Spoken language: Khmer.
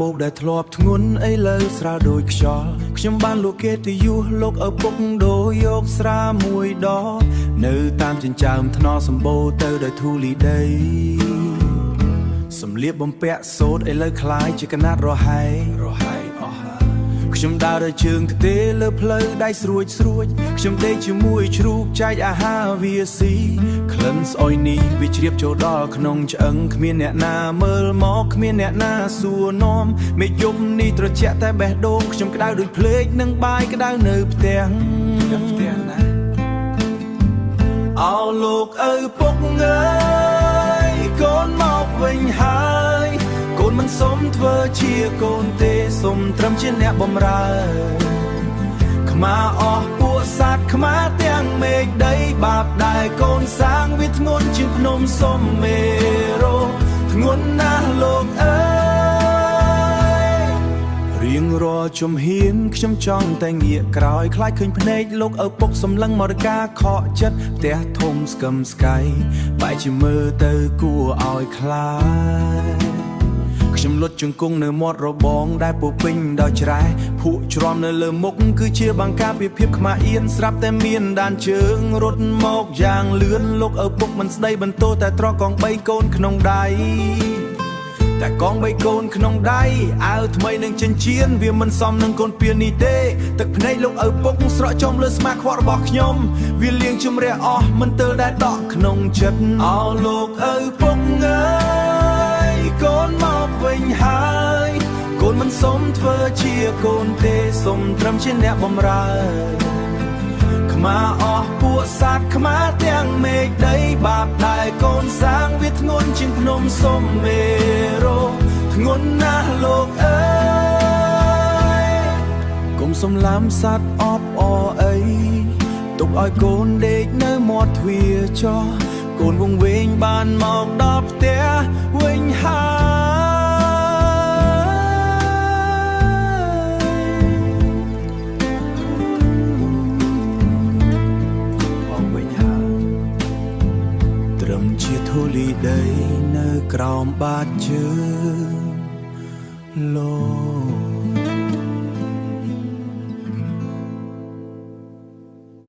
បោកដែលធ្លាប់ធ្ងន់អីលើស្រាលដូចខ្យល់ខ្ញុំបានលោកគេទៅយុះលោកឪពុកដូរយកស្រាមួយដងនៅតាមចិញ្ចើមថ្នល់សម្បូរទៅដោយធូលីដីសំលៀកបំពាក់សូត្រឥឡូវคล้ายជាកណាត់រហែអស់ហើយខ្ញុំដើរដោយជើងទេលើផ្លូវដៃស្រួចខ្ញុំដេកជាមួយជ្រូកចែកអាហារវាស៊ីក្លិនស្អុយនេះវាជ្រាបចូលដល់ក្នុងឆ្អឹងគ្មានអ្នកណាមើលមកគ្មានអ្នកណាសួរនាំមេយប់នេះត្រជាក់តែបេះដូងខ្ញុំក្តៅដូចភ្លេចនឹងបាយក្តៅនៅផ្ទះណាអោលោកឪពុកអើយកូនមកវិញហើយកូនមិនសុំធ្វើជាកូនទេសុំត្រឹមជាអ្នកបំរើខ្មាអស់ពួកសត្វខ្មាទាំងមេឃដីបាបដែលកូនសាងវាធ្ងន់ជាងភ្នំសុំមេរោធ្ងន់ណាស់លោកអើយរៀងរាល់ជំហានខ្ញុំចង់តែងាកក្រោយខ្លាចឃើញភ្នែកលោកឪពុកសម្លឹងមរកាខកចិត្តផ្ទះធំស្កឹមស្កៃបែរជាមើលទៅគួរឲ្យខ្លាចខ្ញុំលុតជង្គង់នៅមាត់របងដែលពោពេញដោយច្រែភក់ជ្រាំនៅលើមុខគឺជាបង្ការពីភាពខ្មាស់អៀនស្រាប់តែមានដានជើងរត់មកយ៉ាងលឿនលោកឪពុកមិនស្ដីបន្ទោសតែត្រកកង3កូនក្នុងដៃតែកង3កូនក្នុងដៃអាវថ្មីនឹងចិញ្ចៀនវាមិនសមនឹងកូនពៀននេះទេទឹកភ្នែកលោកឪពុកស្រក់ចំលើស្មាខ្វក់របស់ខ្ញុំវាលៀងជំរះអស់មិនទើលដែលដកក្នុងចិត្តអោលោកឪពុកអើយកូនមកវិញហើយកូនមិនសុំធ្វើជាកូនទេសុំត្រឹមជាអ្នកបំរើខ្មាអស់ពួកសត្វខ្មាទាំងមេឃដីបាបដែលកូនសាងវាធ្ងន់ជាងភ្នំសុំមេរោធ្ងន់ណាស់លោកអើយកុំសំឡាំសត្វអបអអីទុកឲ្យកូនដេកនៅមាត់ទ្វារចោះកូនវង្វេងបានមកដល់ផ្ទះវិញហើយត្រឹមជាធូលីដីនៅក្រោមបាតជើងលោក